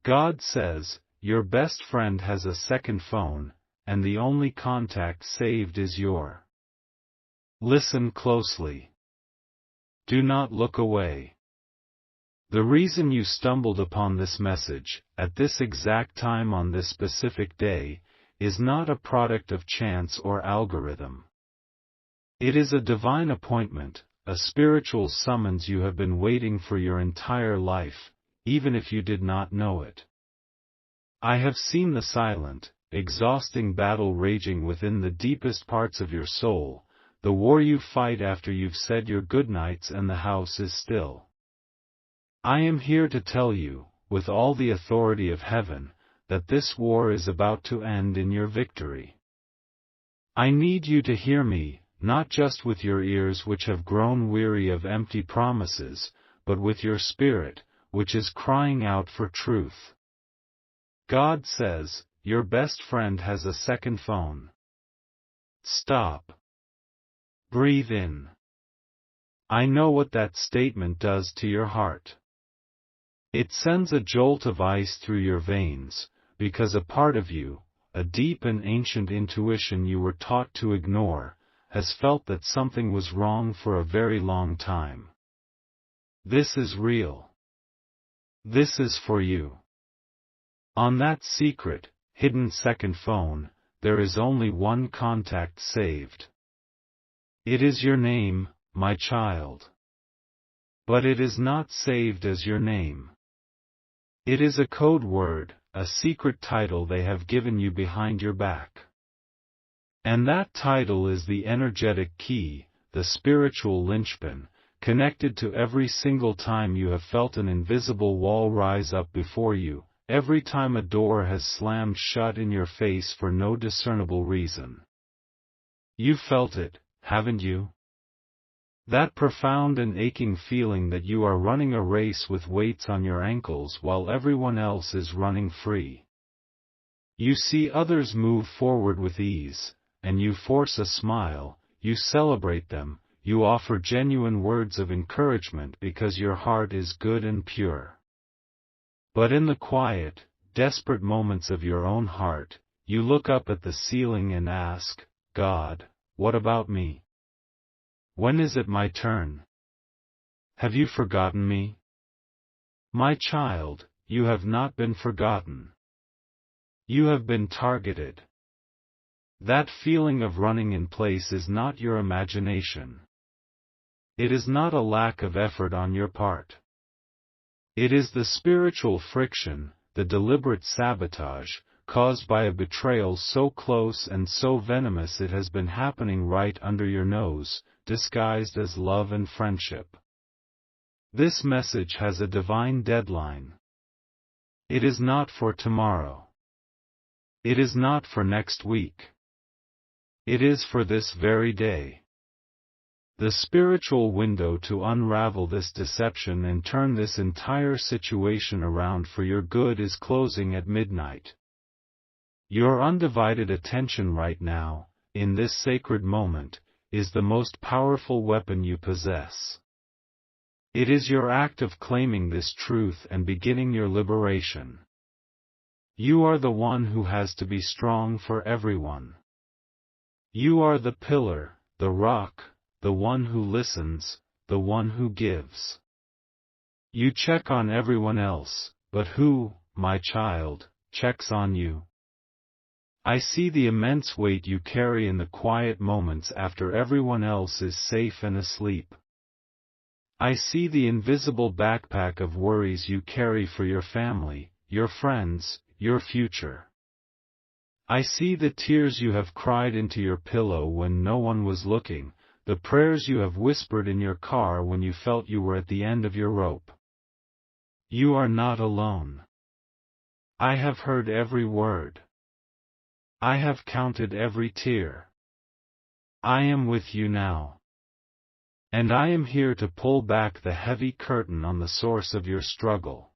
God says, your best friend has a second phone, and the only contact saved is your. Listen closely. Do not look away. The reason you stumbled upon this message, at this exact time on this specific day, is not a product of chance or algorithm. It is a divine appointment, a spiritual summons you have been waiting for your entire life, even if you did not know it. I have seen the silent, exhausting battle raging within the deepest parts of your soul, the war you fight after you've said your goodnights and the house is still. I am here to tell you, with all the authority of heaven, that this war is about to end in your victory. I need you to hear me, not just with your ears which have grown weary of empty promises, but with your spirit, which is crying out for truth. God says, your best friend has a second phone. Stop. Breathe in. I know what that statement does to your heart. It sends a jolt of ice through your veins, because a part of you, a deep and ancient intuition you were taught to ignore, has felt that something was wrong for a very long time. This is real. This is for you. On that secret, hidden second phone, there is only one contact saved. It is your name, my child. But it is not saved as your name. It is a code word, a secret title they have given you behind your back. And that title is the energetic key, the spiritual linchpin, connected to every single time you have felt an invisible wall rise up before you, every time a door has slammed shut in your face for no discernible reason. You felt it, haven't you? That profound and aching feeling that you are running a race with weights on your ankles while everyone else is running free. You see others move forward with ease, and you force a smile, you celebrate them, you offer genuine words of encouragement because your heart is good and pure. But in the quiet, desperate moments of your own heart, you look up at the ceiling and ask, God, what about me? When is it my turn? Have you forgotten me? My child, you have not been forgotten. You have been targeted. That feeling of running in place is not your imagination. It is not a lack of effort on your part. It is the spiritual friction, the deliberate sabotage, caused by a betrayal so close and so venomous it has been happening right under your nose, disguised as love and friendship. This message has a divine deadline. It is not for tomorrow. It is not for next week. It is for this very day. The spiritual window to unravel this deception and turn this entire situation around for your good is closing at midnight. Your undivided attention right now, in this sacred moment, is the most powerful weapon you possess. It is your act of claiming this truth and beginning your liberation. You are the one who has to be strong for everyone. You are the pillar, the rock, the one who listens, the one who gives. You check on everyone else, but who, my child, checks on you? I see the immense weight you carry in the quiet moments after everyone else is safe and asleep. I see the invisible backpack of worries you carry for your family, your friends, your future. I see the tears you have cried into your pillow when no one was looking, the prayers you have whispered in your car when you felt you were at the end of your rope. You are not alone. I have heard every word. I have counted every tear. I am with you now. And I am here to pull back the heavy curtain on the source of your struggle.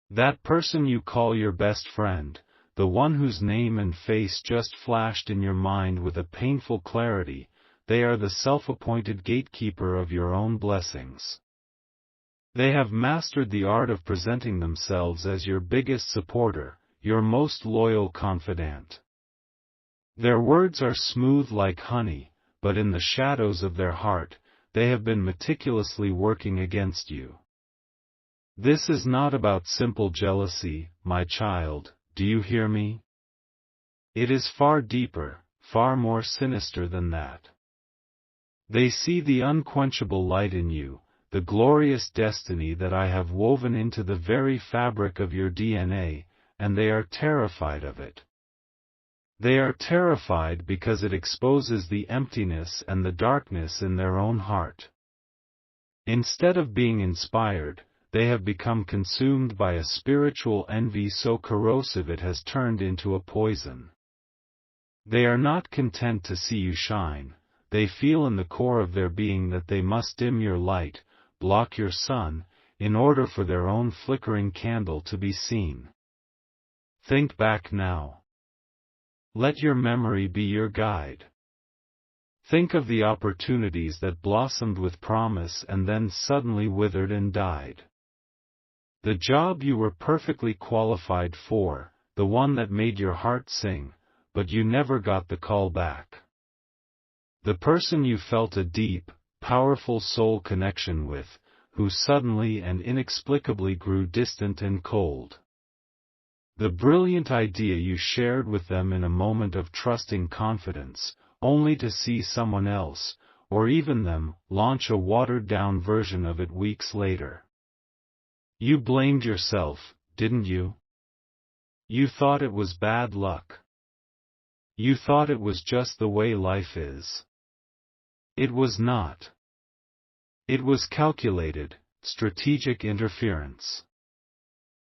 That person you call your best friend, the one whose name and face just flashed in your mind with a painful clarity, they are the self-appointed gatekeeper of your own blessings. They have mastered the art of presenting themselves as your biggest supporter, your most loyal confidant. Their words are smooth like honey, but in the shadows of their heart, they have been meticulously working against you. This is not about simple jealousy, my child, do you hear me? It is far deeper, far more sinister than that. They see the unquenchable light in you, the glorious destiny that I have woven into the very fabric of your DNA, and they are terrified of it. They are terrified because it exposes the emptiness and the darkness in their own heart. Instead of being inspired, they have become consumed by a spiritual envy so corrosive it has turned into a poison. They are not content to see you shine, they feel in the core of their being that they must dim your light, block your sun, in order for their own flickering candle to be seen. Think back now. Let your memory be your guide. Think of the opportunities that blossomed with promise and then suddenly withered and died. The job you were perfectly qualified for, the one that made your heart sing, but you never got the call back. The person you felt a deep, powerful soul connection with, who suddenly and inexplicably grew distant and cold. The brilliant idea you shared with them in a moment of trusting confidence, only to see someone else, or even them, launch a watered-down version of it weeks later. You blamed yourself, didn't you? You thought it was bad luck. You thought it was just the way life is. It was not. It was calculated, strategic interference.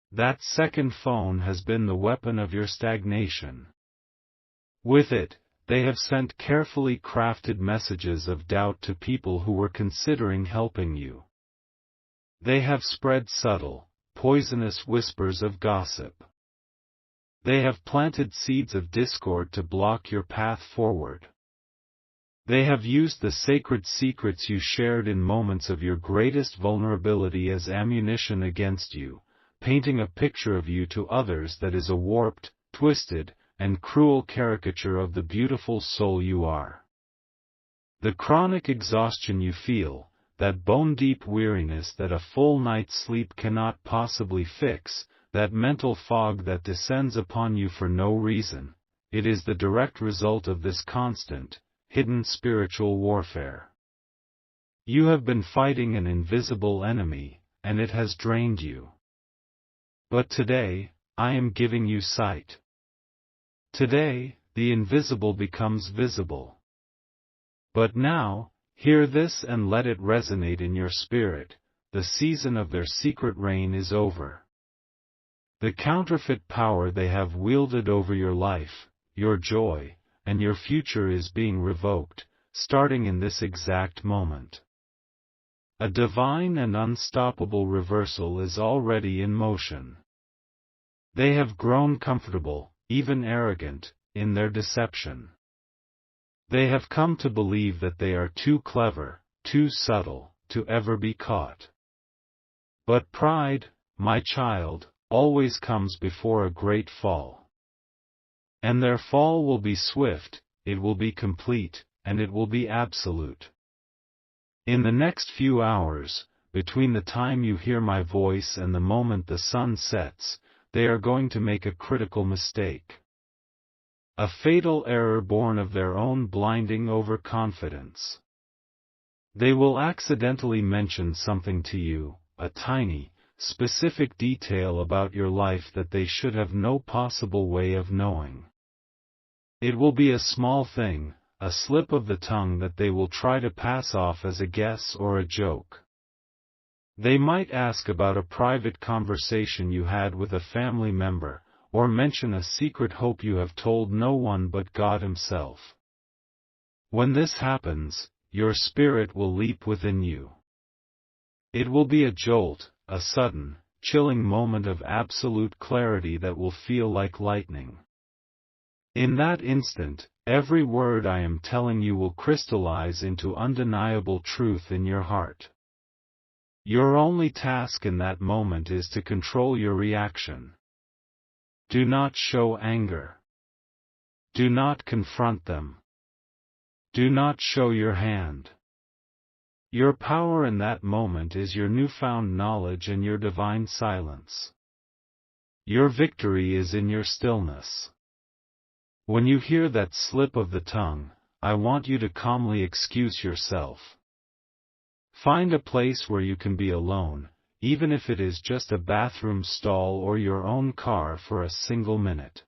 That second phone has been the weapon of your stagnation. With it, they have sent carefully crafted messages of doubt to people who were considering helping you. They have spread subtle, poisonous whispers of gossip. They have planted seeds of discord to block your path forward. They have used the sacred secrets you shared in moments of your greatest vulnerability as ammunition against you, painting a picture of you to others that is a warped, twisted, and cruel caricature of the beautiful soul you are. The chronic exhaustion you feel, that bone-deep weariness that a full night's sleep cannot possibly fix, that mental fog that descends upon you for no reason, it is the direct result of this constant, hidden spiritual warfare. You have been fighting an invisible enemy, and it has drained you. But today, I am giving you sight. Today, the invisible becomes visible. But now, hear this and let it resonate in your spirit, the season of their secret reign is over. The counterfeit power they have wielded over your life, your joy, and your future is being revoked, starting in this exact moment. A divine and unstoppable reversal is already in motion. They have grown comfortable, even arrogant, in their deception. They have come to believe that they are too clever, too subtle, to ever be caught. But pride, my child, always comes before a great fall. And their fall will be swift, it will be complete, and it will be absolute. In the next few hours, between the time you hear my voice and the moment the sun sets, they are going to make a critical mistake. A fatal error born of their own blinding overconfidence. They will accidentally mention something to you, a tiny, specific detail about your life that they should have no possible way of knowing. It will be a small thing, a slip of the tongue that they will try to pass off as a guess or a joke. They might ask about a private conversation you had with a family member, or mention a secret hope you have told no one but God Himself. When this happens, your spirit will leap within you. It will be a jolt, a sudden, chilling moment of absolute clarity that will feel like lightning. In that instant, every word I am telling you will crystallize into undeniable truth in your heart. Your only task in that moment is to control your reaction. Do not show anger. Do not confront them. Do not show your hand. Your power in that moment is your newfound knowledge and your divine silence. Your victory is in your stillness. When you hear that slip of the tongue, I want you to calmly excuse yourself. Find a place where you can be alone, even if it is just a bathroom stall or your own car for a single minute.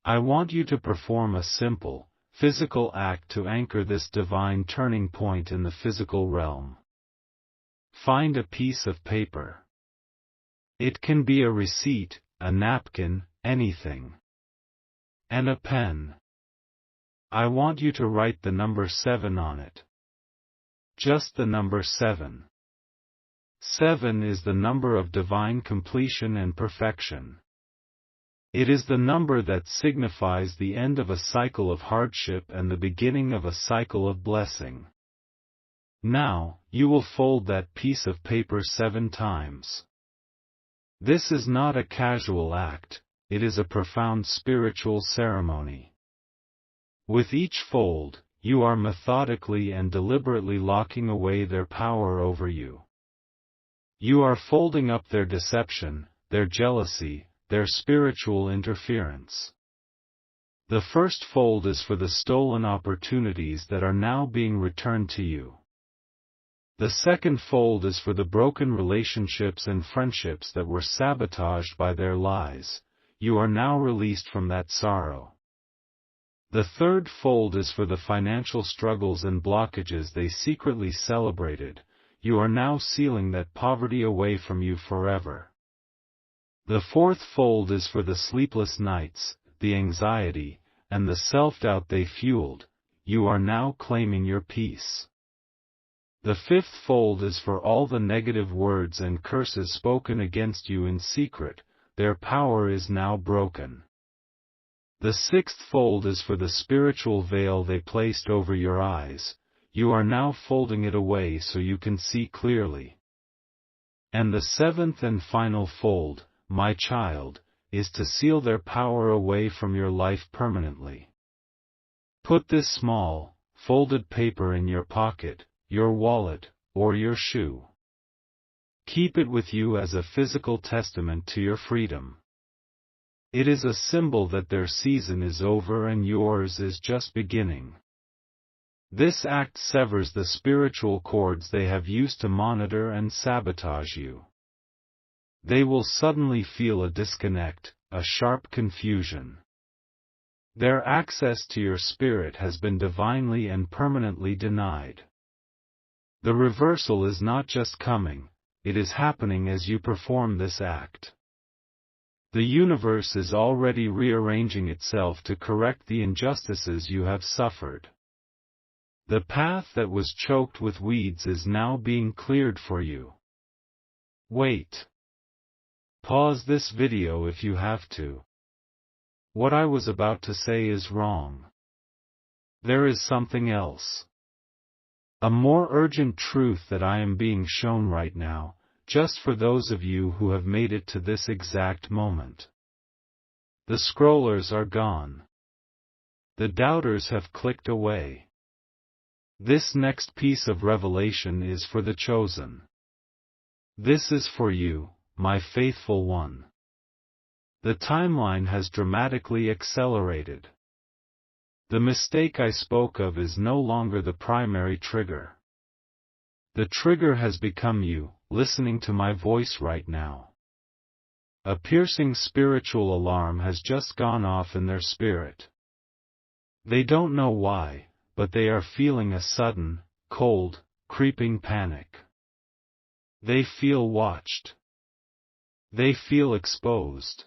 I want you to perform a simple, physical act to anchor this divine turning point in the physical realm. Find a piece of paper. It can be a receipt, a napkin, anything. And a pen. I want you to write the number 7 on it. Just the number 7. 7 is the number of divine completion and perfection. It is the number that signifies the end of a cycle of hardship and the beginning of a cycle of blessing. Now, you will fold that piece of paper 7 times. This is not a casual act, it is a profound spiritual ceremony. With each fold, you are methodically and deliberately locking away their power over you. You are folding up their deception, their jealousy, their spiritual interference. The first fold is for the stolen opportunities that are now being returned to you. The second fold is for the broken relationships and friendships that were sabotaged by their lies. You are now released from that sorrow. The third fold is for the financial struggles and blockages they secretly celebrated. You are now sealing that poverty away from you forever. The fourth fold is for the sleepless nights, the anxiety, and the self-doubt they fueled. You are now claiming your peace. The fifth fold is for all the negative words and curses spoken against you in secret. Their power is now broken. The sixth fold is for the spiritual veil they placed over your eyes. You are now folding it away so you can see clearly. And the seventh and final fold, my child, is to seal their power away from your life permanently. Put this small, folded paper in your pocket, your wallet, or your shoe. Keep it with you as a physical testament to your freedom. It is a symbol that their season is over and yours is just beginning. This act severs the spiritual cords they have used to monitor and sabotage you. They will suddenly feel a disconnect, a sharp confusion. Their access to your spirit has been divinely and permanently denied. The reversal is not just coming, it is happening as you perform this act. The universe is already rearranging itself to correct the injustices you have suffered. The path that was choked with weeds is now being cleared for you. Wait. Pause this video if you have to. What I was about to say is wrong. There is something else. A more urgent truth that I am being shown right now, just for those of you who have made it to this exact moment. The scrollers are gone. The doubters have clicked away. This next piece of revelation is for the chosen. This is for you, my faithful one. The timeline has dramatically accelerated. The mistake I spoke of is no longer the primary trigger. The trigger has become you, listening to my voice right now. A piercing spiritual alarm has just gone off in their spirit. They don't know why, but they are feeling a sudden, cold, creeping panic. They feel watched. They feel exposed.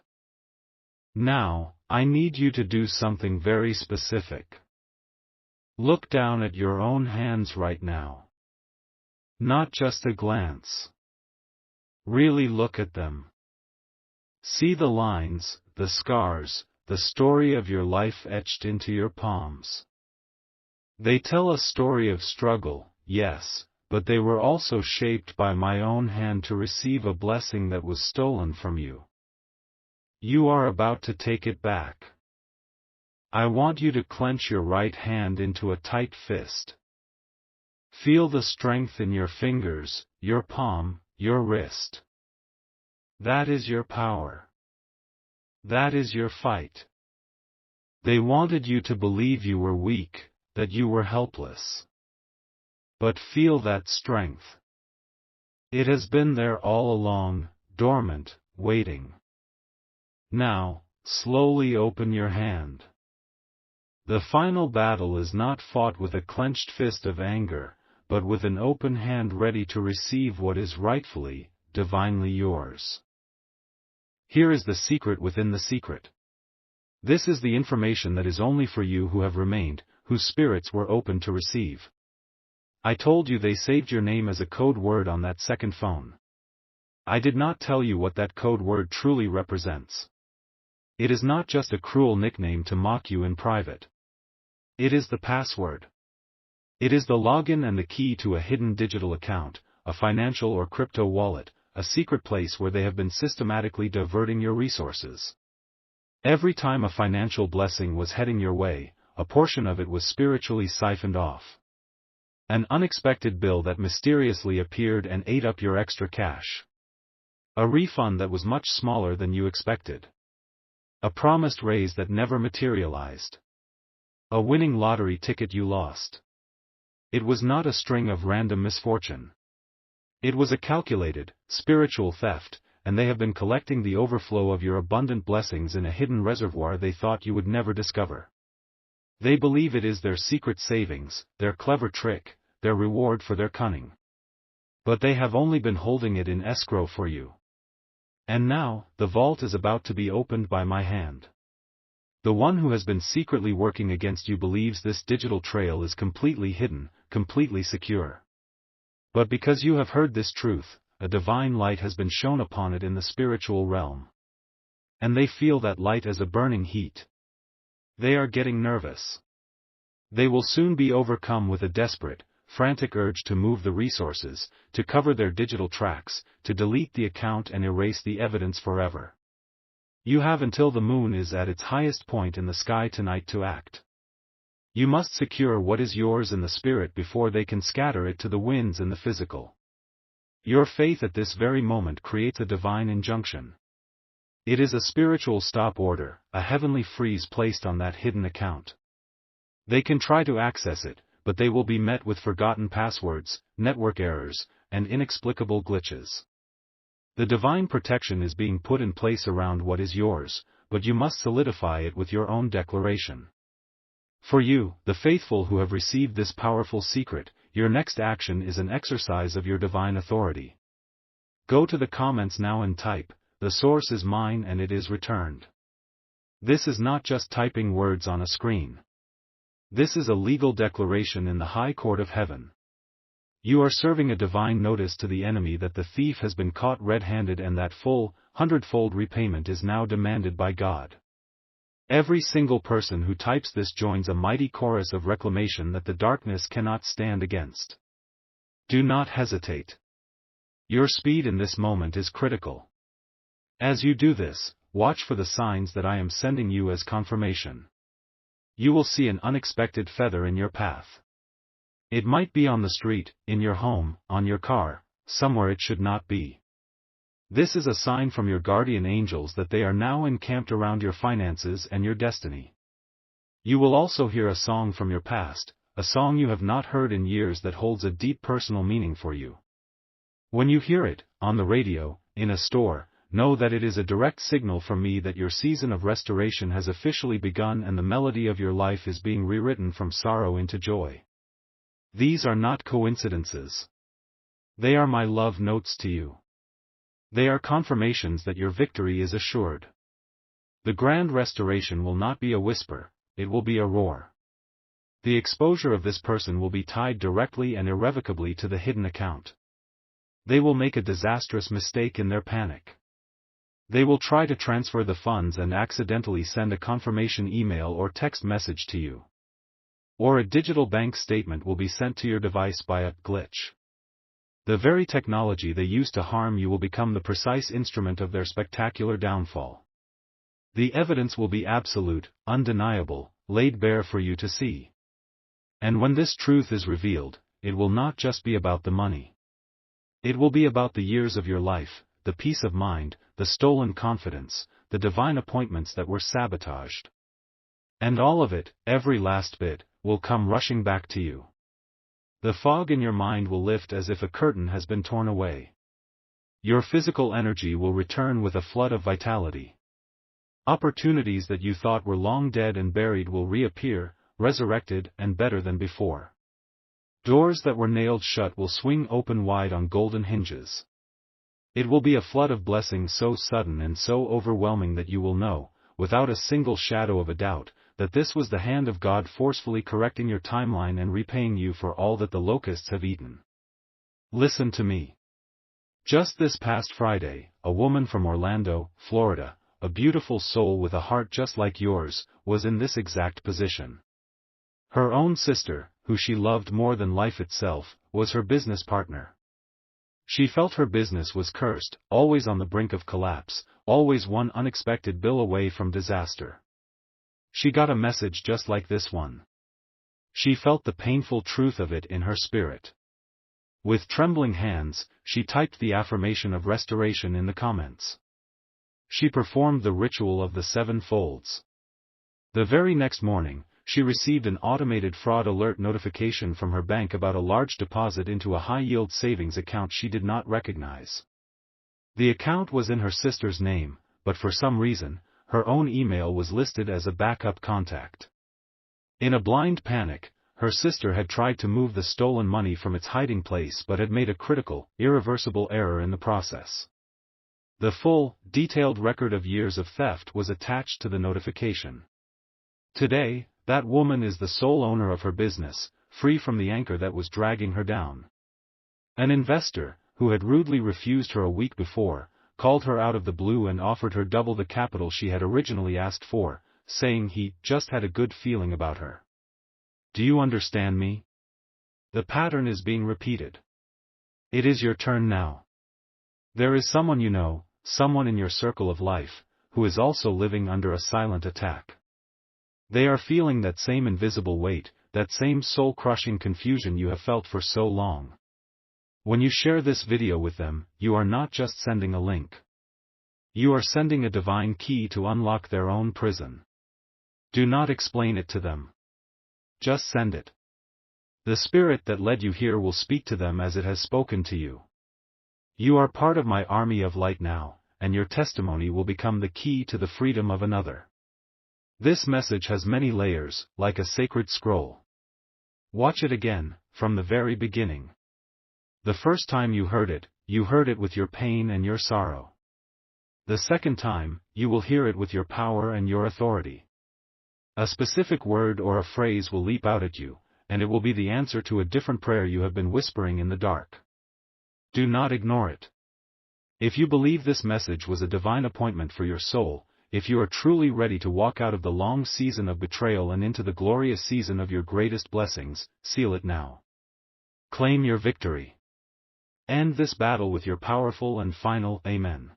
Now, I need you to do something very specific. Look down at your own hands right now. Not just a glance. Really look at them. See the lines, the scars, the story of your life etched into your palms. They tell a story of struggle, yes, but they were also shaped by my own hand to receive a blessing that was stolen from you. You are about to take it back. I want you to clench your right hand into a tight fist. Feel the strength in your fingers, your palm, your wrist. That is your power. That is your fight. They wanted you to believe you were weak, that you were helpless. But feel that strength. It has been there all along, dormant, waiting. Now, slowly open your hand. The final battle is not fought with a clenched fist of anger, but with an open hand ready to receive what is rightfully, divinely yours. Here is the secret within the secret. This is the information that is only for you who have remained, whose spirits were open to receive. I told you they saved your name as a code word on that second phone. I did not tell you what that code word truly represents. It is not just a cruel nickname to mock you in private. It is the password. It is the login and the key to a hidden digital account, a financial or crypto wallet, a secret place where they have been systematically diverting your resources. Every time a financial blessing was heading your way, a portion of it was spiritually siphoned off. An unexpected bill that mysteriously appeared and ate up your extra cash. A refund that was much smaller than you expected. A promised raise that never materialized. A winning lottery ticket you lost. It was not a string of random misfortune. It was a calculated, spiritual theft, and they have been collecting the overflow of your abundant blessings in a hidden reservoir they thought you would never discover. They believe it is their secret savings, their clever trick, their reward for their cunning. But they have only been holding it in escrow for you. And now, the vault is about to be opened by my hand. The one who has been secretly working against you believes this digital trail is completely hidden, completely secure. But because you have heard this truth, a divine light has been shone upon it in the spiritual realm. And they feel that light as a burning heat. They are getting nervous. They will soon be overcome with a desperate, frantic urge to move the resources, to cover their digital tracks, to delete the account and erase the evidence forever. You have until the moon is at its highest point in the sky tonight to act. You must secure what is yours in the spirit before they can scatter it to the winds in the physical. Your faith at this very moment creates a divine injunction. It is a spiritual stop order, a heavenly freeze placed on that hidden account. They can try to access it, but they will be met with forgotten passwords, network errors, and inexplicable glitches. The divine protection is being put in place around what is yours, but you must solidify it with your own declaration. For you, the faithful who have received this powerful secret, your next action is an exercise of your divine authority. Go to the comments now and type, "The source is mine and it is returned." This is not just typing words on a screen. This is a legal declaration in the high court of heaven. You are serving a divine notice to the enemy that the thief has been caught red-handed and that full, hundredfold repayment is now demanded by God. Every single person who types this joins a mighty chorus of reclamation that the darkness cannot stand against. Do not hesitate. Your speed in this moment is critical. As you do this, watch for the signs that I am sending you as confirmation. You will see an unexpected feather in your path. It might be on the street, in your home, on your car, somewhere it should not be. This is a sign from your guardian angels that they are now encamped around your finances and your destiny. You will also hear a song from your past, a song you have not heard in years that holds a deep personal meaning for you. When you hear it, on the radio, in a store, know that it is a direct signal from me that your season of restoration has officially begun and the melody of your life is being rewritten from sorrow into joy. These are not coincidences. They are my love notes to you. They are confirmations that your victory is assured. The grand restoration will not be a whisper, it will be a roar. The exposure of this person will be tied directly and irrevocably to the hidden account. They will make a disastrous mistake in their panic. They will try to transfer the funds and accidentally send a confirmation email or text message to you. Or a digital bank statement will be sent to your device by a glitch. The very technology they use to harm you will become the precise instrument of their spectacular downfall. The evidence will be absolute, undeniable, laid bare for you to see. And when this truth is revealed, it will not just be about the money. It will be about the years of your life, the peace of mind, the stolen confidence, the divine appointments that were sabotaged. And all of it, every last bit, will come rushing back to you. The fog in your mind will lift as if a curtain has been torn away. Your physical energy will return with a flood of vitality. Opportunities that you thought were long dead and buried will reappear, resurrected and better than before. Doors that were nailed shut will swing open wide on golden hinges. It will be a flood of blessings so sudden and so overwhelming that you will know, without a single shadow of a doubt, that this was the hand of God forcefully correcting your timeline and repaying you for all that the locusts have eaten. Listen to me. Just this past Friday, a woman from Orlando, Florida, a beautiful soul with a heart just like yours, was in this exact position. Her own sister, who she loved more than life itself, was her business partner. She felt her business was cursed, always on the brink of collapse, always one unexpected bill away from disaster. She got a message just like this one. She felt the painful truth of it in her spirit. With trembling hands, she typed the affirmation of restoration in the comments. She performed the ritual of the 7 folds. The very next morning, she received an automated fraud alert notification from her bank about a large deposit into a high-yield savings account she did not recognize. The account was in her sister's name, but for some reason, her own email was listed as a backup contact. In a blind panic, her sister had tried to move the stolen money from its hiding place but had made a critical, irreversible error in the process. The full, detailed record of years of theft was attached to the notification. Today, that woman is the sole owner of her business, free from the anchor that was dragging her down. An investor, who had rudely refused her a week before, called her out of the blue and offered her double the capital she had originally asked for, saying he just had a good feeling about her. Do you understand me? The pattern is being repeated. It is your turn now. There is someone you know, someone in your circle of life, who is also living under a silent attack. They are feeling that same invisible weight, that same soul-crushing confusion you have felt for so long. When you share this video with them, you are not just sending a link. You are sending a divine key to unlock their own prison. Do not explain it to them. Just send it. The spirit that led you here will speak to them as it has spoken to you. You are part of my army of light now, and your testimony will become the key to the freedom of another. This message has many layers, like a sacred scroll. Watch it again, from the very beginning. The first time you heard it with your pain and your sorrow. The second time, you will hear it with your power and your authority. A specific word or a phrase will leap out at you, and it will be the answer to a different prayer you have been whispering in the dark. Do not ignore it. If you believe this message was a divine appointment for your soul, if you are truly ready to walk out of the long season of betrayal and into the glorious season of your greatest blessings, seal it now. Claim your victory. End this battle with your powerful and final Amen.